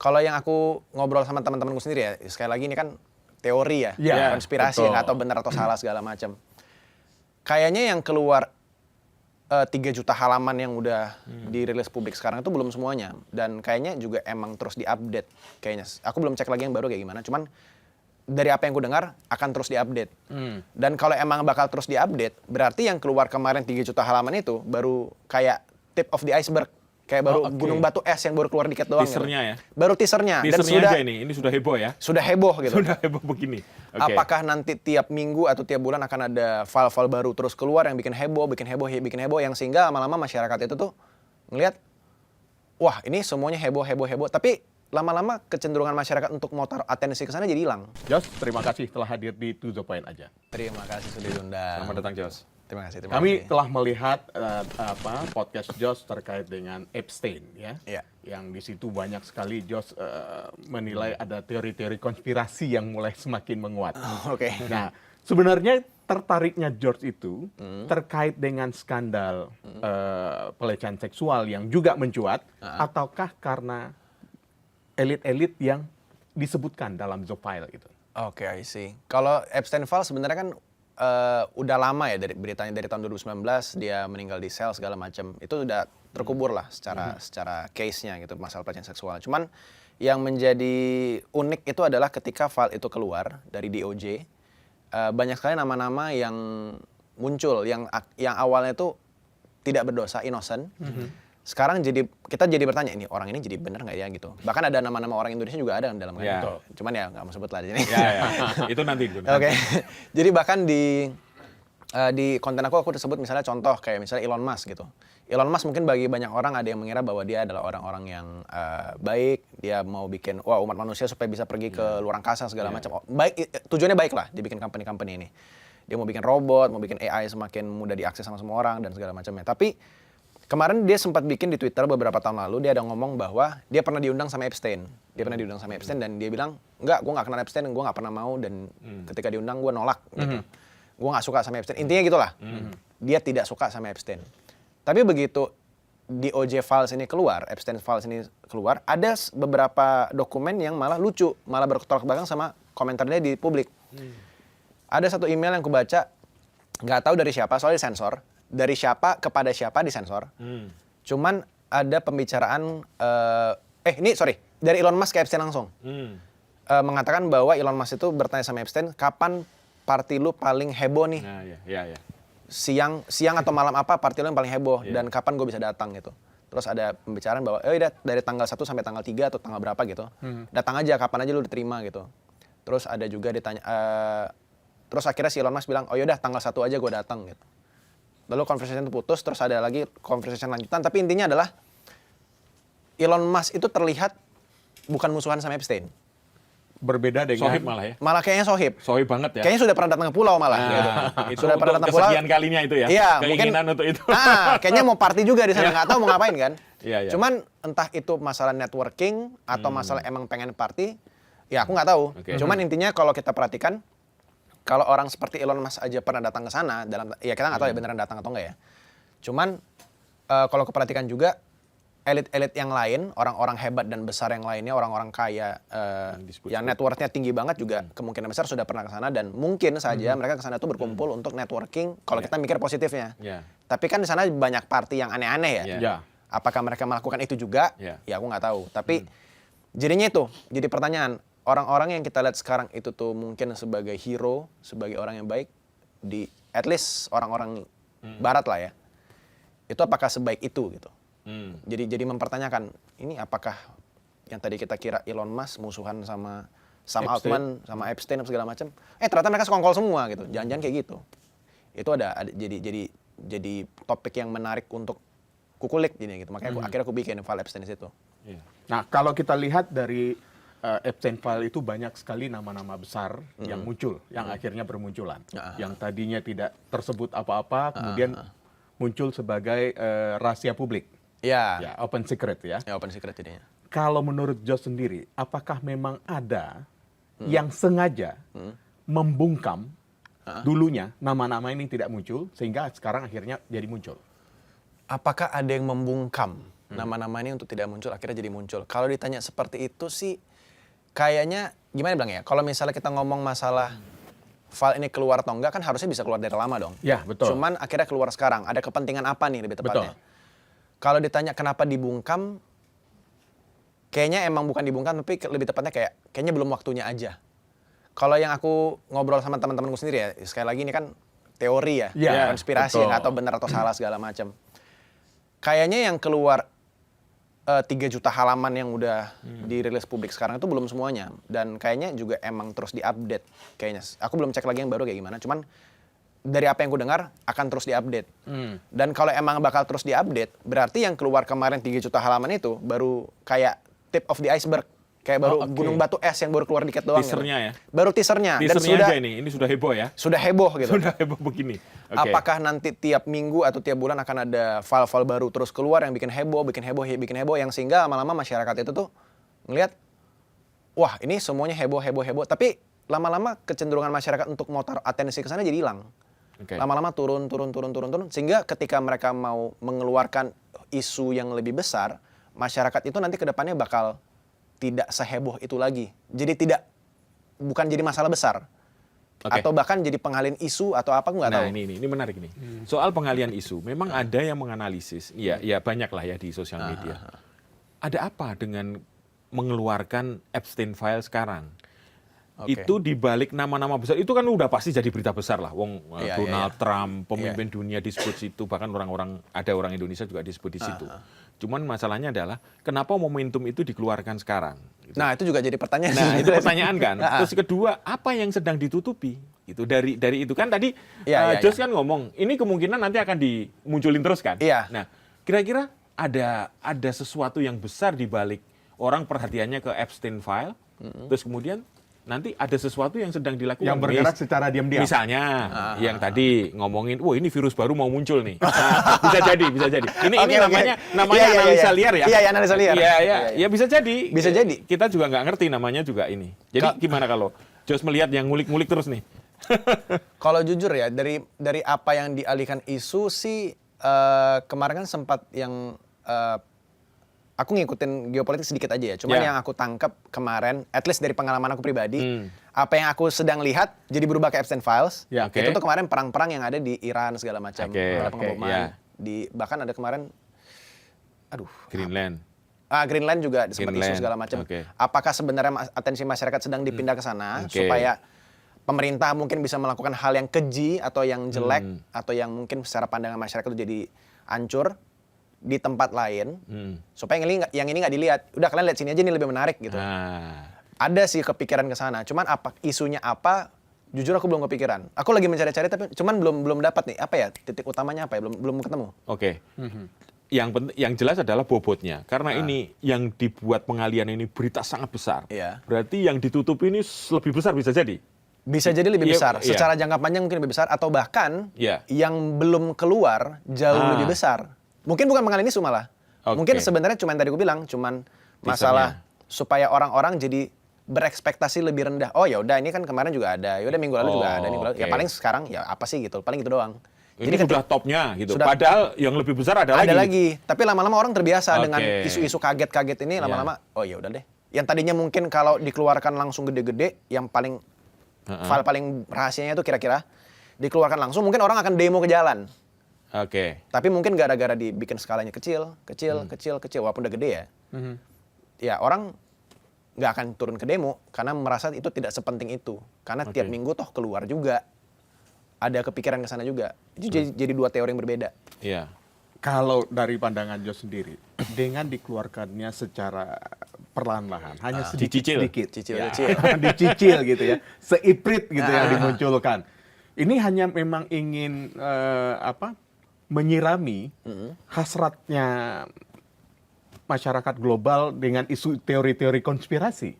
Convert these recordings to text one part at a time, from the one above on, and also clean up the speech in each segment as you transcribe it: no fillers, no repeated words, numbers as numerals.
Kalau yang aku ngobrol sama teman-temanku sendiri ya, sekali lagi ini kan teori ya, konspirasi ya, nggak tahu benar atau salah segala macam. Kayaknya yang keluar 3 juta halaman yang udah dirilis publik sekarang itu belum semuanya. Dan kayaknya juga emang terus diupdate kayaknya. Aku belum cek lagi yang baru kayak gimana, cuman dari apa yang ku dengar akan terus diupdate. Dan kalau emang bakal terus diupdate, berarti yang keluar kemarin 3 juta halaman itu baru kayak tip of the iceberg. Kayak baru gunung batu es yang baru keluar dikit doang. Teasernya gitu. ya? Baru teasernya. Dan Teasernya sudah, aja ini sudah heboh ya? Sudah heboh gitu. Sudah heboh begini. Okay. Apakah nanti tiap minggu atau tiap bulan akan ada file-file baru terus keluar yang bikin heboh, yang sehingga lama-lama masyarakat itu tuh ngelihat, wah ini semuanya heboh. Tapi lama-lama kecenderungan masyarakat untuk mau taruh atensi ke sana jadi hilang. Jos, terima kasih telah hadir di To The Point aja. Terima kasih sudah diundang. Selamat datang Jos. Terima kasih. Kami telah melihat podcast Jos terkait dengan Epstein ya. Iya. Yang di situ banyak sekali Jos menilai ada teori-teori konspirasi yang mulai semakin menguat. Oke. Nah, sebenarnya tertariknya George itu terkait dengan skandal pelecehan seksual yang juga mencuat ataukah karena elit-elit yang disebutkan dalam The File itu? Oke, I see. Kalau Epstein Files sebenarnya kan udah lama ya dari beritanya dari tahun 2019 dia meninggal di sel segala macam. Itu udah terkubur lah secara case-nya gitu masalah pelecehan seksual. Cuman yang menjadi unik itu adalah ketika file itu keluar dari DOJ, banyak sekali nama-nama yang muncul yang awalnya itu tidak berdosa, innocent. Sekarang kita jadi bertanya, ini orang ini jadi benar nggak ya gitu. Bahkan ada nama-nama orang Indonesia juga ada dalam kan itu. Cuman ya nggak mau sebut lah di sini. Itu nanti. Oke. Jadi bahkan di konten aku sebut misalnya contoh kayak misalnya Elon Musk gitu. Elon Musk mungkin bagi banyak orang ada yang mengira bahwa dia adalah orang-orang yang baik, dia mau bikin umat manusia supaya bisa pergi ke luar angkasa segala macam. Baik, tujuannya baik lah dibikin company ini. Dia mau bikin robot, mau bikin AI semakin mudah diakses sama semua orang dan segala macamnya. Tapi kemarin dia sempat bikin di Twitter beberapa tahun lalu, dia ada ngomong bahwa dia pernah diundang sama Epstein. Dan dia bilang, enggak, gue gak kenal Epstein, gue gak pernah mau, dan ketika diundang gue nolak. Gitu. Gue gak suka sama Epstein. Intinya gitulah. Dia tidak suka sama Epstein. Tapi begitu DOJ Files ini keluar, Epstein Files ini keluar, ada beberapa dokumen yang malah lucu, malah bertolak belakang sama komentarnya di publik. Ada satu email yang kubaca, gak tahu dari siapa, soalnya disensor. Dari siapa kepada siapa disensor. Cuman ada pembicaraan dari Elon Musk ke Epstein langsung. Mengatakan bahwa Elon Musk itu bertanya sama Epstein, kapan party lu paling heboh nih? Siang atau malam apa party lu yang paling heboh dan kapan gue bisa datang gitu. Terus ada pembicaraan bahwa dari tanggal 1 sampai tanggal 3 atau tanggal berapa gitu. Datang aja kapan aja lu diterima gitu. Terus ada juga ditanya terus akhirnya si Elon Musk bilang, "Oh yaudah tanggal 1 aja gue datang" gitu. Lalu conversation itu putus, terus ada lagi conversation lanjutan. Tapi intinya adalah Elon Musk itu terlihat bukan musuhan sama Epstein. Berbeda dengan... Sohib malah ya? Malah kayaknya sohib. Sohib banget ya? Kayaknya sudah pernah datang ke pulau malah. Gitu. Itu sudah pernah datang ke pulau. Kesekian kalinya itu ya? Iya, keinginan untuk itu. Kayaknya mau party juga di sana. Nggak tahu mau ngapain kan. Iya. Cuman entah itu masalah networking atau masalah emang pengen party, ya aku nggak tahu. Cuman intinya kalau kita perhatikan, kalau orang seperti Elon Musk aja pernah datang ke sana, ya kita nggak tahu ya beneran datang atau enggak ya. Cuman kalau keperhatikan juga elit-elit yang lain, orang-orang hebat dan besar yang lainnya, orang-orang kaya yang net worth-nya tinggi banget juga kemungkinan besar sudah pernah ke sana dan mungkin saja mereka ke sana tuh berkumpul untuk networking. Kalau kita mikir positifnya. Tapi kan di sana banyak party yang aneh-aneh ya. Apakah mereka melakukan itu juga? Ya aku nggak tahu. Tapi jadinya itu jadi pertanyaan. Orang-orang yang kita lihat sekarang itu tuh mungkin sebagai hero, sebagai orang yang baik, at least orang-orang barat lah ya, itu apakah sebaik itu gitu. Jadi mempertanyakan, ini apakah yang tadi kita kira Elon Musk musuhan sama Sam Altman, sama Epstein segala macam, ternyata mereka sekongkol semua gitu, jangan-jangan kayak gitu. Itu ada jadi topik yang menarik untuk kukulik gini gitu, makanya akhirnya aku bikin file Epstein di situ. Nah kalau kita lihat dari Epstein File itu banyak sekali nama-nama besar yang muncul, yang akhirnya bermunculan. Yang tadinya tidak tersebut apa-apa, kemudian muncul sebagai rahasia publik. Ya, open secret ya. Ya, open secret jadinya. Kalau menurut Jos sendiri, apakah memang ada yang sengaja membungkam dulunya nama-nama ini tidak muncul, sehingga sekarang akhirnya jadi muncul? Apakah ada yang membungkam? nama-nama ini untuk tidak muncul, akhirnya jadi muncul. Kalau ditanya seperti itu sih, kayaknya gimana bilang ya? Kalau misalnya kita ngomong masalah file ini keluar atau enggak, kan harusnya bisa keluar dari lama dong. Ya, betul. Cuman akhirnya keluar sekarang. Ada kepentingan apa nih lebih tepatnya? Kalau ditanya kenapa dibungkam, kayaknya emang bukan dibungkam, tapi lebih tepatnya kayaknya belum waktunya aja. Kalau yang aku ngobrol sama teman-temanku sendiri ya, sekali lagi ini kan teori ya, konspirasi ya, nggak tahu benar atau salah segala macam. Kayaknya yang keluar 3 juta halaman yang udah dirilis publik sekarang itu belum semuanya. Dan kayaknya juga emang terus diupdate kayaknya. Aku belum cek lagi yang baru kayak gimana, cuman dari apa yang ku dengar akan terus diupdate. Dan kalau emang bakal terus diupdate, berarti yang keluar kemarin 3 juta halaman itu baru kayak tip of the iceberg. Kayak baru gunung batu es yang baru keluar dikit doang. Teasernya gitu. ya? Baru teasernya. Dan Teasernya sudah, aja ini sudah heboh ya? Sudah heboh gitu. Sudah heboh begini. Apakah nanti tiap minggu atau tiap bulan akan ada file-file baru terus keluar yang bikin heboh, yang sehingga lama-lama masyarakat itu tuh ngelihat, wah ini semuanya heboh. Tapi lama-lama kecenderungan masyarakat untuk mau taruh atensi ke sana jadi hilang. Lama-lama turun. Sehingga ketika mereka mau mengeluarkan isu yang lebih besar, masyarakat itu nanti ke depannya bakal tidak seheboh itu lagi. Jadi bukan jadi masalah besar. Atau bahkan jadi pengalian isu atau apa, aku nggak tahu. Nah ini menarik nih. Soal pengalian isu, memang ada yang menganalisis, ya banyak lah ya di sosial media. Ada apa dengan mengeluarkan Epstein File sekarang? Itu dibalik nama-nama besar, itu kan udah pasti jadi berita besar lah. Donald Trump, pemimpin dunia disebut situ, bahkan ada orang Indonesia juga disebut di situ. Cuman masalahnya adalah kenapa momentum itu dikeluarkan sekarang? Gitu. Nah itu juga jadi pertanyaan. Nah itu pertanyaan kan. Terus kedua, apa yang sedang ditutupi? Itu dari itu kan tadi Jos kan ngomong, ini kemungkinan nanti akan dimunculin terus kan? Nah kira-kira ada sesuatu yang besar di balik orang perhatiannya ke Epstein File, terus kemudian nanti ada sesuatu yang sedang dilakukan. Yang bergerak secara diam-diam. Misalnya, yang tadi ngomongin, wah ini virus baru mau muncul nih. Bisa jadi. Ini namanya analisa liar ya? Iya, analisa liar. Iya, bisa jadi. Bisa jadi. Kita juga nggak ngerti namanya juga ini. Jadi gimana kalau Jos melihat yang ngulik-ngulik terus nih? Kalau jujur ya, dari apa yang dialihkan isu sih, kemarin kan sempat yang... aku ngikutin geopolitik sedikit aja ya. Cuman yang aku tangkap kemarin, at least dari pengalaman aku pribadi, apa yang aku sedang lihat jadi berubah ke Epstein Files. Itu tuh kemarin perang-perang yang ada di Iran segala macam, ada pengeboman. Bahkan ada kemarin, Greenland. Greenland juga sempat isu segala macam. Apakah sebenarnya atensi masyarakat sedang dipindah ke sana supaya pemerintah mungkin bisa melakukan hal yang keji atau yang jelek atau yang mungkin secara pandangan masyarakat itu jadi hancur di tempat lain, supaya yang ini nggak dilihat. Udah kalian lihat sini aja, ini lebih menarik gitu. Ada sih kepikiran ke sana. Cuman isunya apa? Jujur aku belum kepikiran. Aku lagi mencari-cari tapi cuman belum dapat nih. Apa ya titik utamanya apa ya? Belum ketemu. Yang jelas adalah bobotnya. Karena ini yang dibuat pengalian ini berita sangat besar. Berarti yang ditutup ini lebih besar bisa jadi. Bisa jadi lebih besar. Secara jangka panjang mungkin lebih besar atau bahkan yang belum keluar jauh lebih besar. Mungkin bukan pengalian isu malah. Mungkin sebenarnya cuman tadi gue bilang, cuman masalah supaya orang-orang jadi berekspektasi lebih rendah. Oh ya udah ini kan kemarin juga ada. Ya udah minggu lalu juga ada, minggu lalu. Ya paling sekarang ya apa sih gitu. Paling gitu doang. Ini jadi sudah topnya gitu. Padahal yang lebih besar ada lagi. Tapi lama-lama orang terbiasa dengan isu-isu kaget-kaget ini, lama-lama oh ya udah deh. Yang tadinya mungkin kalau dikeluarkan langsung gede-gede, yang paling file paling rahasianya itu kira-kira dikeluarkan langsung, mungkin orang akan demo ke jalan. Tapi mungkin gara-gara dibikin skalanya kecil, walaupun udah gede ya. Ya orang nggak akan turun ke demo karena merasa itu tidak sepenting itu. Karena tiap minggu toh keluar juga. Ada kepikiran ke sana juga. Itu jadi dua teori yang berbeda. Kalau dari pandangan Jos sendiri, dengan dikeluarkannya secara perlahan-lahan, hanya sedikit, dicicil gitu ya, seiprit gitu yang dimunculkan. Ini hanya memang ingin menyirami hasratnya masyarakat global dengan isu teori-teori konspirasi.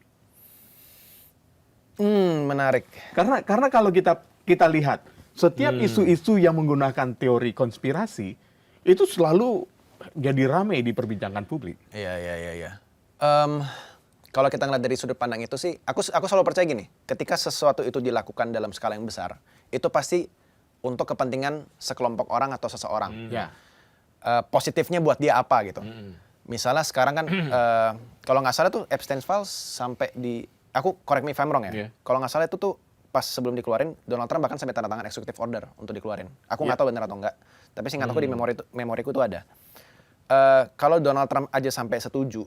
Menarik. Karena kalau kita lihat setiap isu-isu yang menggunakan teori konspirasi itu selalu jadi ramai diperbincangkan publik. Iya. Kalau kita ngeliat dari sudut pandang itu sih, aku selalu percaya gini, ketika sesuatu itu dilakukan dalam skala yang besar, itu pasti untuk kepentingan sekelompok orang atau seseorang. Positifnya buat dia apa gitu. Misalnya sekarang kan, kalau nggak salah tuh Epstein Files sampai aku correct me if I'm wrong ya. Iya. Kalau nggak salah itu tuh pas sebelum dikeluarin, Donald Trump bahkan sampai tanda tangan executive order untuk dikeluarin. Aku nggak tahu benar atau enggak. Tapi seingat aku di memoriku itu ada. Kalau Donald Trump aja sampai setuju,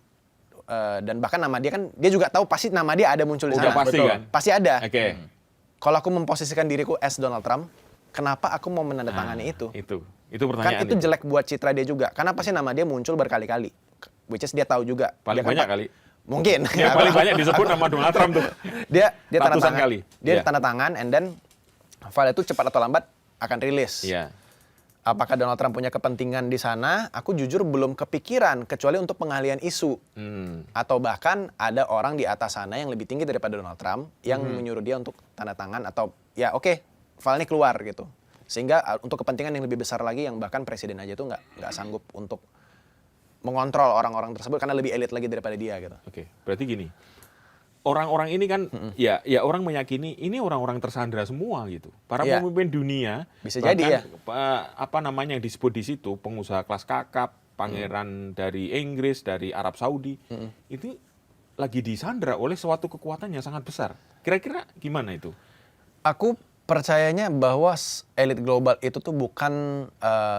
dan bahkan nama dia kan, dia juga tahu pasti nama dia ada muncul di Udah sana. pasti Betul. kan? Pasti ada. Oke. Kalau aku memposisikan diriku as Donald Trump, kenapa aku mau menandatangani itu? Itu pertanyaan. Kan itu jelek buat citra dia juga. Karena pasti nama dia muncul berkali-kali. Which is dia tahu juga. Paling Dia kan banyak kali. Mungkin. Yang paling banyak disebut nama Donald Trump tuh. dia tanda Ratusan tangan. kali. Dia Iya. tanda tangan and then file itu cepat atau lambat akan rilis. Iya. Apakah Donald Trump punya kepentingan di sana? Aku jujur belum kepikiran kecuali untuk pengalihan isu. Atau bahkan ada orang di atas sana yang lebih tinggi daripada Donald Trump yang menyuruh dia untuk tanda tangan atau ya oke, file ini keluar gitu. Sehingga untuk kepentingan yang lebih besar lagi yang bahkan presiden aja tuh nggak sanggup untuk mengontrol orang-orang tersebut karena lebih elit lagi daripada dia gitu. Oke, berarti gini. Orang-orang ini kan ya orang meyakini ini orang-orang tersandra semua gitu. Para Iya. pemimpin dunia Bisa bahkan, jadi ya. Apa namanya yang disebut di situ pengusaha kelas kakap, pangeran dari Inggris, dari Arab Saudi, itu lagi disandra oleh suatu kekuatan yang sangat besar. Kira-kira gimana itu? Aku percayanya bahwa elit global itu tuh bukan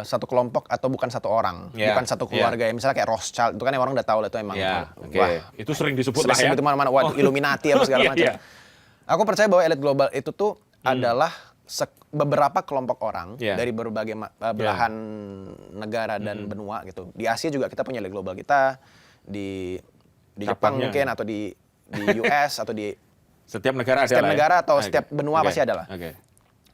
satu kelompok atau bukan satu orang, Ya, bukan satu keluarga. Misalnya kayak Rothschild, itu kan yang orang udah tahu lah itu emang Ya, oke. wah, Itu sering disebut lah sering ya. itu mana-mana, wah itu Illuminati apa segala Iya, macam. iya. Aku percaya bahwa elit global itu tuh adalah beberapa kelompok orang Iya. dari berbagai belahan negara dan benua gitu. Di Asia juga kita punya elit global kita, di Jepang Cabangnya. mungkin atau di US atau di Setiap negara ada setiap lah ya? negara atau Oke. setiap benua Oke. pasti ada lah. Oke.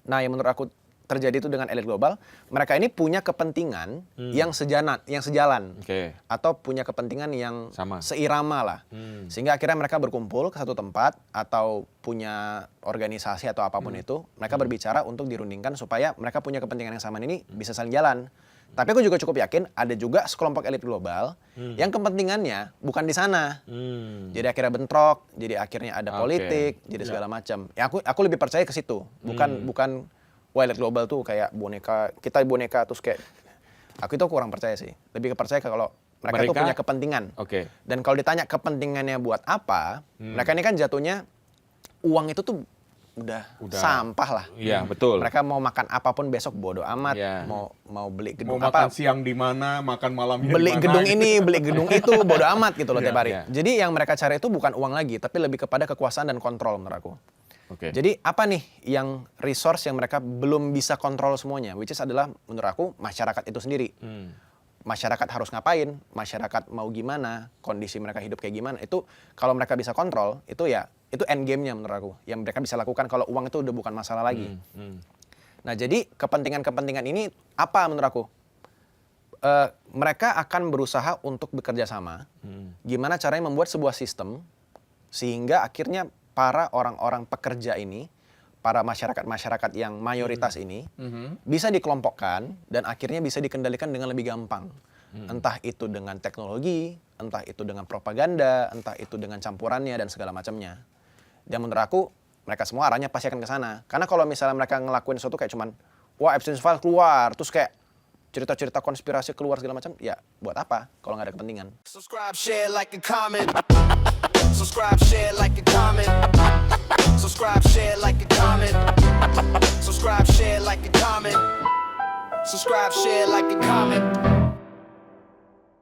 Nah, yang menurut aku terjadi itu dengan elit global, mereka ini punya kepentingan yang sejalan, Oke. atau punya kepentingan yang Sama. seirama lah. Sehingga akhirnya mereka berkumpul ke satu tempat atau punya organisasi atau apapun itu, mereka berbicara untuk dirundingkan supaya mereka punya kepentingan yang sama ini bisa saling jalan. Tapi aku juga cukup yakin ada juga sekelompok elit global yang kepentingannya bukan di sana. Jadi akhirnya bentrok, jadi akhirnya ada Oke. politik, jadi segala macam. Ya aku lebih percaya ke situ. Bukan wah elit global tuh kayak boneka, kita boneka terus kayak aku itu kurang percaya sih. Lebih percaya kalau mereka tuh Mereka- punya kepentingan. Oke. Dan kalau ditanya kepentingannya buat apa, mereka ini kan jatuhnya uang itu tuh udah sampah lah. Iya, betul. Mereka mau makan apapun besok bodo amat, Iya. mau beli Mau gedung makan apa, siang di mana, makan malamnya beli di mana. gedung ini, beli gedung itu, bodo amat gitu loh Iya, tiap hari. iya. Jadi yang mereka cari itu bukan uang lagi, tapi lebih kepada kekuasaan dan kontrol menurut aku. Oke. Jadi apa nih yang resource yang mereka belum bisa kontrol semuanya, which is adalah menurut aku masyarakat itu sendiri. Masyarakat harus ngapain, masyarakat mau gimana, kondisi mereka hidup kayak gimana, itu kalau mereka bisa kontrol, itu ya itu end game-nya menurut aku. Yang mereka bisa lakukan kalau uang itu udah bukan masalah lagi. Nah jadi kepentingan-kepentingan ini apa menurut aku? Mereka akan berusaha untuk bekerja sama. Gimana caranya membuat sebuah sistem sehingga akhirnya para orang-orang pekerja ini, para masyarakat-masyarakat yang mayoritas ini bisa dikelompokkan dan akhirnya bisa dikendalikan dengan lebih gampang. Entah itu dengan teknologi, entah itu dengan propaganda, entah itu dengan campurannya dan segala macamnya. Dan menurut aku mereka semua arahnya pasti akan ke sana. Karena kalau misalnya mereka ngelakuin sesuatu kayak cuman wah Epstein Files keluar, terus kayak cerita-cerita konspirasi keluar segala macam, ya buat apa kalau nggak ada kepentingan? Subscribe, share, like, and comment. Subscribe, share, like, and comment. Subscribe, share, like, and comment. Subscribe, share, like, and comment. Subscribe, share, like, and comment.